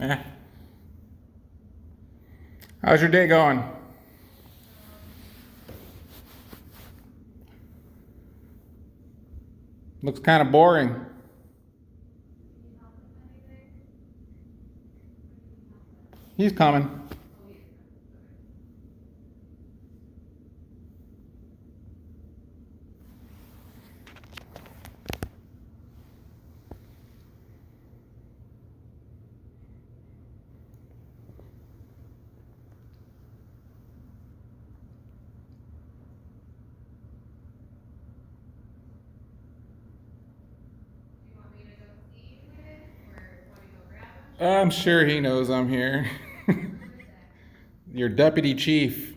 Nah. How's your day going? Looks kind of boring. He's coming. I'm sure he knows I'm here. Your deputy chief.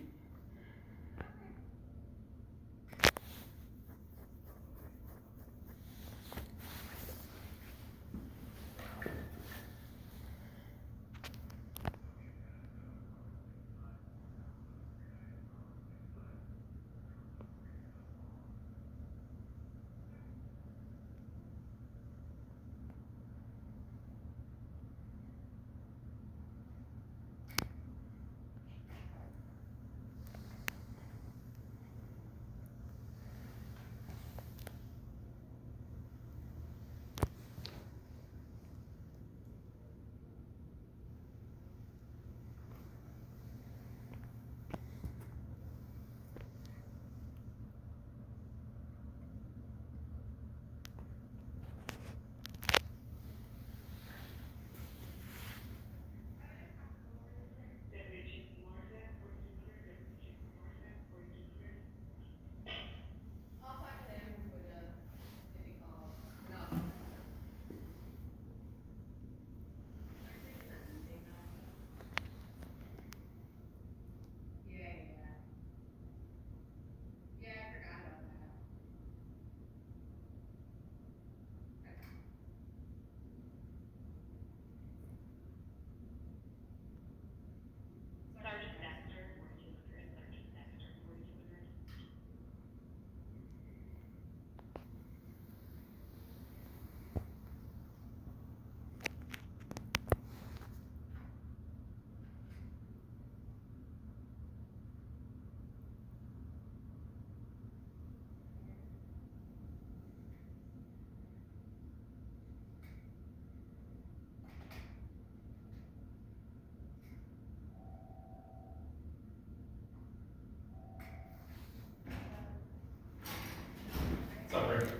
Sergeant Dexter, 4200, Sergeant Dexter, 4200.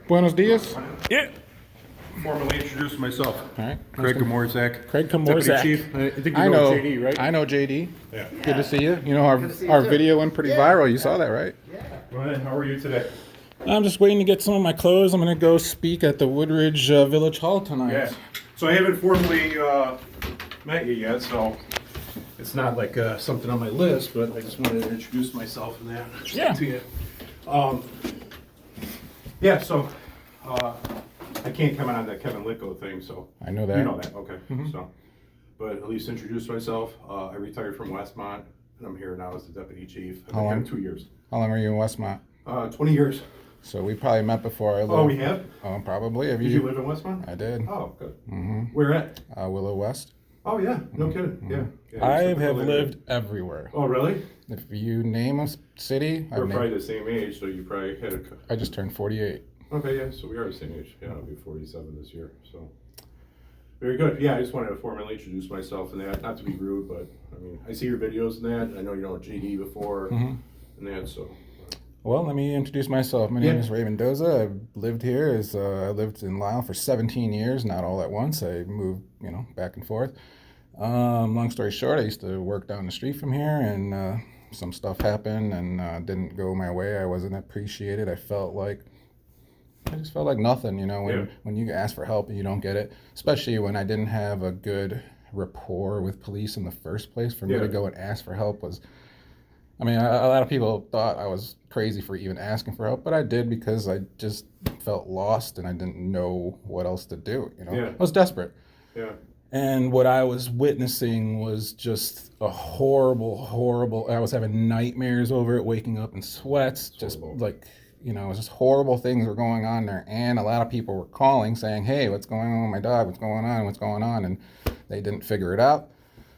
Buenos dias. Yeah. Formally introduce myself. All right. Craig Gomorczak. Craig Deputy Gomorczak. Chief. I think you I know know JD, right? I know JD. Yeah. Good to see you. You know our video went pretty viral. You saw that, right? Ryan, how are you today? I'm just waiting to get some of my clothes. I'm gonna go speak at the Woodridge Village Hall tonight. Yeah. So I haven't formally met you yet, so it's not like something on my list, but I just wanted to introduce myself and that Yeah. to you. Yeah, so I can't comment on that Kevin Litko thing, so. I know that. You know that, okay. So, but at least introduce myself. I retired from Westmont, and I'm here now as the deputy chief. I've been here 2 years. How long were you in Westmont? 20 years. So we probably met before. Oh, we have? Oh, probably. Have Did you live in Westmont? I did. Oh, good. Where at? Willow West. Oh, yeah. No kidding. Yeah. I used to have live there. lived everywhere. Oh, really? If you name a city, We're probably the same age, so you probably had a. I just turned 48. Okay, yeah, so we are the same age. Yeah, I'll be 47 this year, so. Very good. Yeah, I just wanted to formally introduce myself and that, not to be rude, but, I mean, I see your videos and that. I know you know JD before and that, so. Well, let me introduce myself. My name Yeah. is Ray Mendoza. I've lived here. I lived in Lisle for 17 years, not all at once. I moved, back and forth. Long story short, I used to work down the street from here, and some stuff happened and didn't go my way. I wasn't appreciated. I just felt like nothing, when you ask for help and you don't get it, especially when I didn't have a good rapport with police in the first place. For me to go and ask for help was, a lot of people thought I was crazy for even asking for help, but I did because I just felt lost and I didn't know what else to do, I was desperate. Yeah. And what I was witnessing was just a horrible, I was having nightmares over it, waking up in sweats, just horrible. like, just horrible things were going on there. And a lot of people were calling saying, hey, what's going on with my dog? What's going on? What's going on? And they didn't figure it out.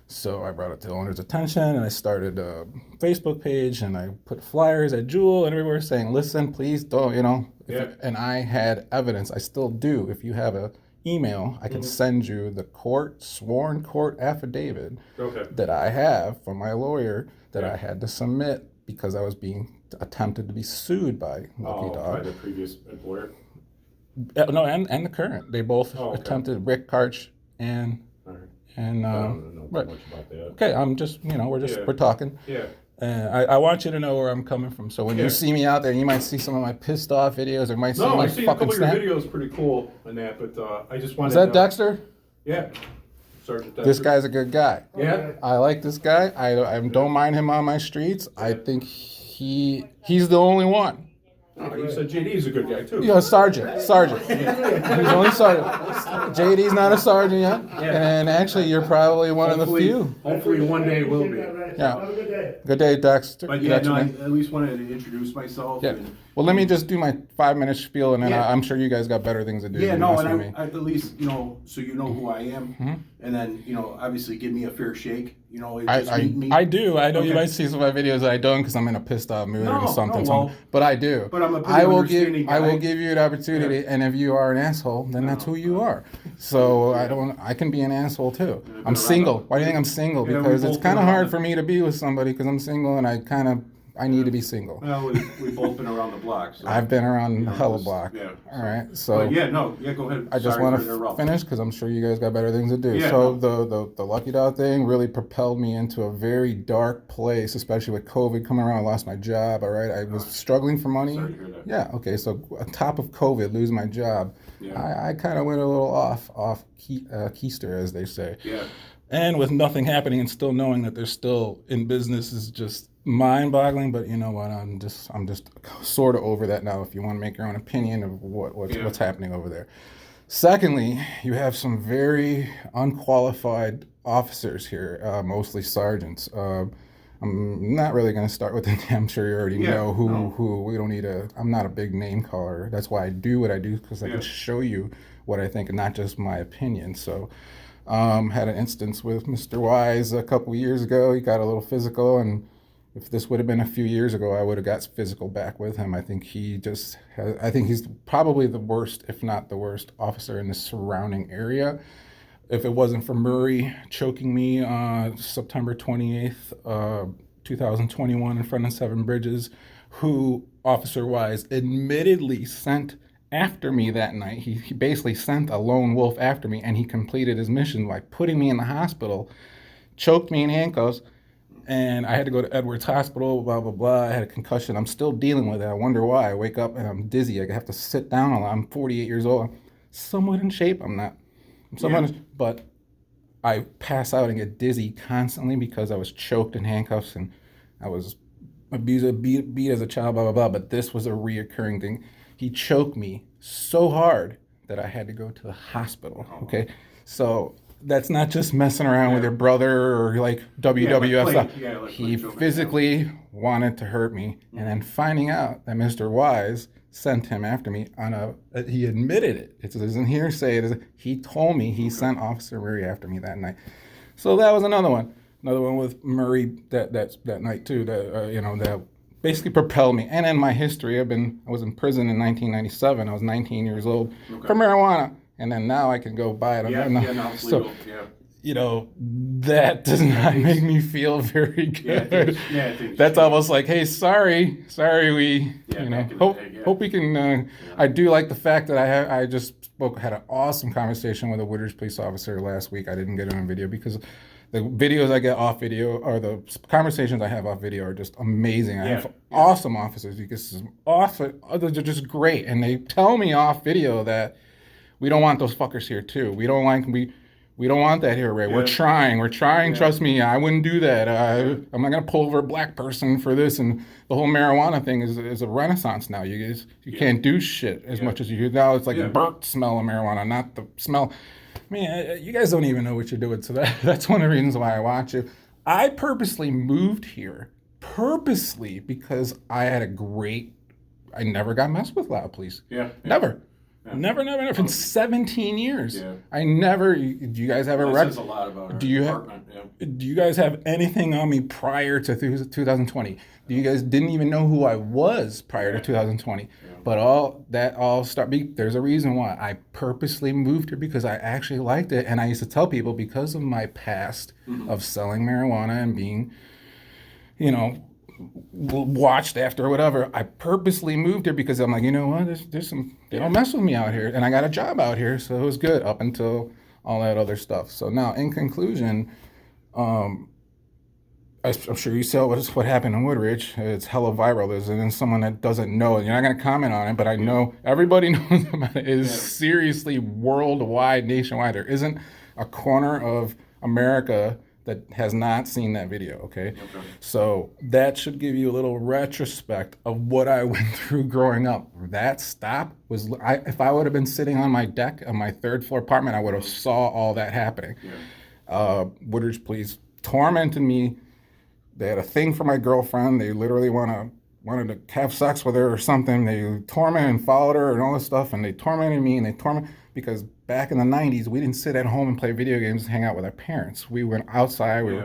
So I brought it to the owner's attention, and I started a Facebook page, and I put flyers at Jewel and everywhere saying, listen, please don't, and I had evidence. I still do. If you have a email, I can send you the sworn court affidavit that I have from my lawyer that I had to submit because I was being attempted to be sued by Lucky Dog. By the previous employer? No, and the current. They both attempted, Rick Karch and... All right. And I don't know much about that. Okay, I'm just, we're talking. Yeah. I want you to know where I'm coming from. So when you see me out there, you might see some of my pissed off videos, or you might see me I see a couple of your videos pretty cool in that, but I just wanted Is that Dexter? Yeah. Sergeant Dexter. This guy's a good guy. Yeah. I like this guy. I don't mind him on my streets. I think he's the only one. Oh, you said JD's a good guy too. Yeah, Sergeant. He's only Sergeant. JD's not a sergeant yet, and actually, you're probably one of the few. Hopefully, one day will be. Yeah. Good day, Dexter. But yeah, I at least wanted to introduce myself. Yeah. Well, let me just do my 5-minute spiel, and then I'm sure you guys got better things to do. Yeah, and I at least so you know who I am, and then obviously give me a fair shake. I do. I know you might see some of my videos that I don't because I'm in a pissed off mood or something. But I do. But I'm a pretty understanding guy. I will give you an opportunity, and if you are an asshole, then that's who you are. So I can be an asshole too. I'm single. Why do you think I'm single? Because it's kind of hard for me to be with somebody because I'm single, and I need to be single. Well, we've both been around the block. So, I've been around the hella block. Yeah. All right. So. Go ahead. I just want to finish because I'm sure you guys got better things to do. Yeah, so the Lucky Dog thing really propelled me into a very dark place, especially with COVID coming around. I lost my job. All right. I was struggling for money. Sorry to hear that. Yeah. Okay. So on top of COVID, losing my job, I kind of went a little off keister, as they say. Yeah. And with nothing happening and still knowing that they're still in business is just mind-boggling. But you know what? I'm just sort of over that now. If you want to make your own opinion of what's happening over there. Secondly, you have some very unqualified officers here, mostly sergeants. I'm not really going to start with them. I'm sure you already know who. We don't need I'm not a big name caller. That's why I do what I do, because I can show you what I think and not just my opinion. So. Had an instance with Mr. Wise a couple years ago. He got a little physical, and if this would have been a few years ago, I would have got physical back with him. I think he's probably the worst, if not the worst, officer in the surrounding area. If it wasn't for Murray choking me on September 28th, 2021 in front of Seven Bridges, who Officer Wise admittedly sent after me that night. He basically sent a lone wolf after me, and he completed his mission by putting me in the hospital, choked me in handcuffs, and I had to go to Edwards Hospital, blah, blah, blah. I had a concussion. I'm still dealing with it. I wonder why. I wake up and I'm dizzy. I have to sit down a lot. I'm 48 years old. I'm somewhat in shape. But I pass out and get dizzy constantly because I was choked in handcuffs and I was beat as a child, blah, blah, blah. But this was a reoccurring thing. He choked me so hard that I had to go to the hospital, okay? So that's not just messing around with your brother or like WWF stuff. He physically wanted to hurt me, and then finding out that Mr. Wise sent him after me he admitted it. It isn't hearsay. He told me he sent Officer Murray after me that night. So that was another one. Another one with Murray that night too, that basically propelled me. And in my history, I was in prison in 1997. I was 19 years old for marijuana, and then now I can go buy it. Now it's legal. That does not make me feel very good. That's almost like, hey, sorry, hope we can. I do like the fact that I just had an awesome conversation with a Woodridge police officer last week. I didn't get it on video because the videos I get off video, or the conversations I have off video, are just amazing. I have awesome officers. They're just great, and they tell me off video that we don't want those fuckers here too. We don't want that here, Ray. We're trying. Trust me, I wouldn't do that. I'm not gonna pull over a black person for this. And the whole marijuana thing is a renaissance now. You can't do shit as much as you do now. It's like burnt smell of marijuana, not the smell. I mean, you guys don't even know what you're doing, so that's one of the reasons why I watch you. I purposely moved here, because I had a great I never got messed with loud police. Yeah. Never. Yeah. Never. In 17 years. Yeah. I never. Do you guys have a record? Says a lot about our department. Do you guys have anything on me prior to 2020? You guys didn't even know who I was prior to 2020. Yeah. But there's a reason why. I purposely moved here because I actually liked it. And I used to tell people, because of my past of selling marijuana and being, watched after or whatever, I purposely moved here because I'm like, you know what, there's some, they don't mess with me out here. And I got a job out here, so it was good up until all that other stuff. So now, in conclusion, I'm sure you saw what happened in Woodridge. It's hella viral. There's someone that doesn't know it. You're not going to comment on it, but I know everybody knows about it. It is seriously worldwide, nationwide. There isn't a corner of America that has not seen that video, okay? So that should give you a little retrospect of what I went through growing up. That stop was, if I would have been sitting on my deck of my third floor apartment, I would have saw all that happening. Woodridge police tormented me. They had a thing for my girlfriend. They literally wanted to have sex with her or something. They tormented and followed her and all this stuff, and they tormented me, and because back in the 90s, we didn't sit at home and play video games and hang out with our parents. We went outside, we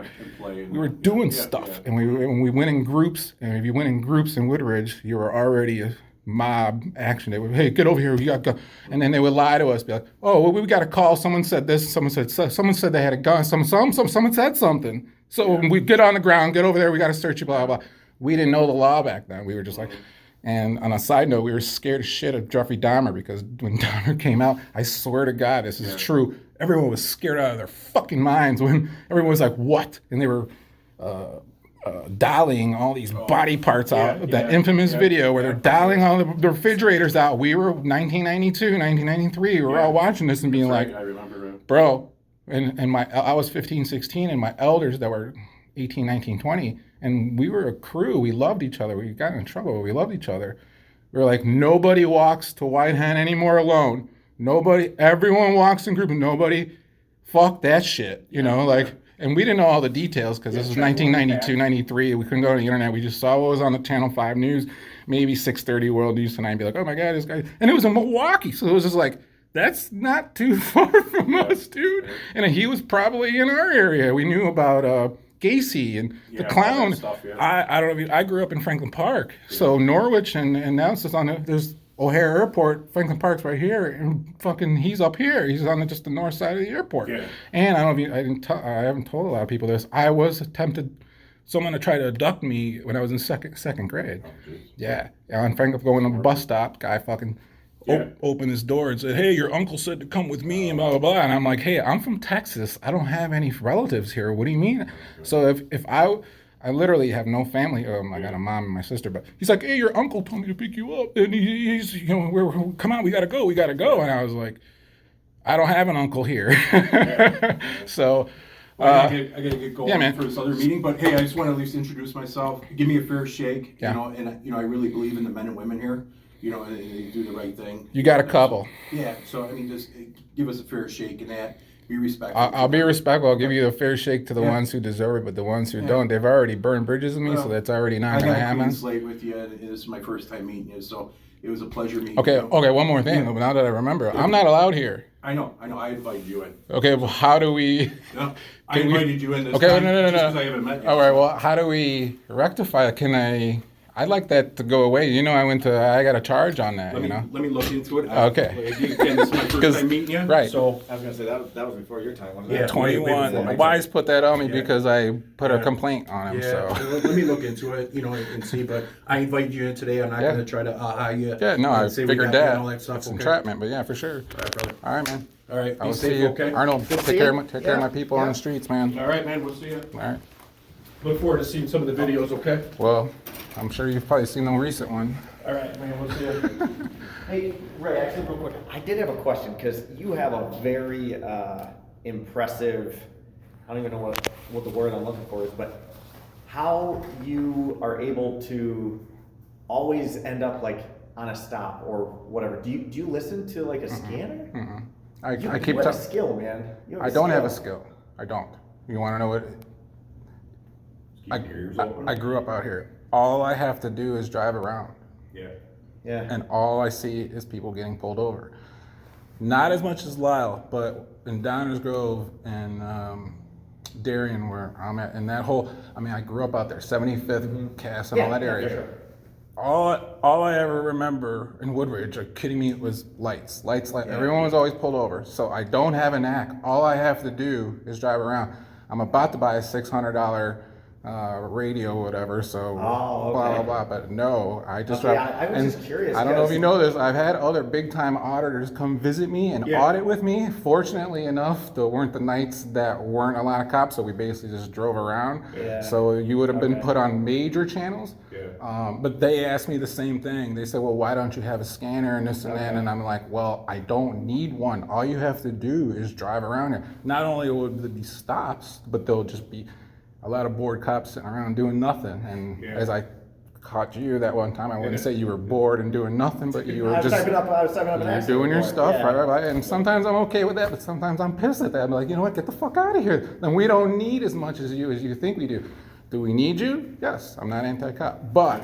were doing stuff, and we went in groups, and if you went in groups in Woodridge, you were already a mob action. They would, hey, get over here, you got to go. And then they would lie to us, be like, oh, well, we got a call, someone said this, someone said they had a gun, someone said something. So we get on the ground, get over there, we got to search you, blah, blah, blah. We didn't know the law back then. We were just like, and on a side note, we were scared as shit of Jeffrey Dahmer because when Dahmer came out, I swear to God, this is true. Everyone was scared out of their fucking minds when everyone was like, what? And they were dialing all these body parts out. That infamous video where they're dialing all the refrigerators out. We were 1992, 1993. We were all watching this and being like, I remember, bro. And I was 15, 16, and my elders that were 18, 19, 20, and we were a crew. We loved each other. We got in trouble, but we loved each other. We were like, nobody walks to White Hen anymore alone. Everyone walks in groups. Nobody, fuck that shit, and we didn't know all the details because this was 1992, 93. We couldn't go to the internet. We just saw what was on the Channel 5 News, maybe 6:30 World News Tonight, and be like, oh my God, this guy. And it was in Milwaukee, so it was just like, that's not too far from us, dude. And he was probably in our area. We knew about Gacy and the clown. I don't know. I grew up in Franklin Park, so Norwich and now it's just there's O'Hare Airport. Franklin Park's right here, and fucking he's up here. He's on just the north side of the airport. And I don't know I haven't told a lot of people this. I was attempted. Someone to try to abduct me when I was in second grade. On Franklin, going to the bus stop, guy fucking. Opened his door and said, hey, your uncle said to come with me and blah, blah, blah. And I'm like, hey, I'm from Texas. I don't have any relatives here. What do you mean? So if I literally have no family. I got a mom and my sister, but he's like, hey, your uncle told me to pick you up. And he's, come on, we got to go. And I was like, I don't have an uncle here. So... I gotta get going for this other meeting, but hey, I just want to at least introduce myself. Give me a fair shake, and I really believe in the men and women here. And they do the right thing. You got a couple. So I mean, just give us a fair shake in that. Be respectful. I'll be respectful. I'll give you a fair shake to the ones who deserve it, but the ones who don't, they've already burned bridges with me, so that's already not going to happen. I got a clean slate with you, and this is my first time meeting you, so it was a pleasure meeting you. Okay, one more thing. Now that I remember, I'm not allowed here. I know. I invited you in. Okay, well, how do we... No, I invited you in this time. No. Because I haven't met you. All right, well, how do we rectify it? I'd like that to go away. I got a charge on that, Let me look into it. Okay. Again, this is my first time meeting you. Right. So I was going to say, that was before your time, wasn't it? 21. Wise put that on me because I put a complaint on him, so. Let me look into it, and see, but I invited you in today. I'm not going to try to hire you. Yeah, no, I figured that. All that stuff, it's entrapment, but yeah, for sure. All right, brother. All right, man. All right, I will see you. Okay? Arnold, take care of my people on the streets, man. All right, man, we'll see you. All right. Look forward to seeing some of the videos, okay? Well, I'm sure you've probably seen the recent one. All right, man, we'll see you. Hey, Ray, actually, real quick, I did have a question because you have a very impressive, I don't even know what the word I'm looking for is, but how you are able to always end up like on a stop or whatever. Do you listen to like a scanner? Mm-hmm. I keep you have a skill, man. I don't have a skill. I don't. You want to know what? I grew up out here. All I have to do is drive around. Yeah. Yeah. And all I see is people getting pulled over. Not as much as Lisle, but in Downers Grove and Darien, where I'm at, and that whole, I grew up out there, 75th Cass and all that area. For sure. All I ever remember in Woodridge, are kidding me, was lights. Everyone was always pulled over. So I don't have a knack. All I have to do is drive around. I'm about to buy a $600 radio, whatever. So Oh, blah okay. blah blah. But no, I just Okay, drive. I was and just curious, I don't know if because- you know this. I've had other big time auditors come visit me and Yeah. audit with me. Fortunately enough, there weren't the nights that weren't a lot of cops, so we basically just drove around. Yeah. So you would have been Okay. put on major channels. Yeah. But they asked me the same thing. They said, well, why don't you have a scanner and this and that? Okay. And I'm like, well, I don't need one. All you have to do is drive around here. Not only will there be stops, but there'll just be a lot of bored cops sitting around doing nothing. And Yeah. as I caught you that one time, I wouldn't Yeah. say you were bored and doing nothing, but you were I was just typing up an you're accident doing your report. stuff, Yeah. right. And sometimes I'm okay with that, but sometimes I'm pissed at that. I'm like, you know what, get the fuck out of here. Then we don't need as much as you think we do. Do we need you? Yes, I'm not anti-cop. But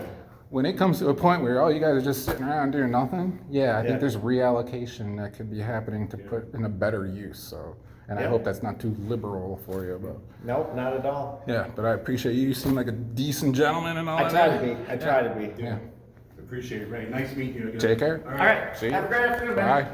when it comes to a point where, oh, you guys are just sitting around doing nothing, I Yeah. think there's reallocation that could be happening to put in a better use. So, and I Yeah. hope that's not too liberal for you, but Nope, not at all. yeah. But I appreciate you. You seem like a decent gentleman and all I that. try to be. I try to be. Yeah. Appreciate it, Ray. Nice meeting you again. Take care. All right. See you. Have a great afternoon, man. Bye.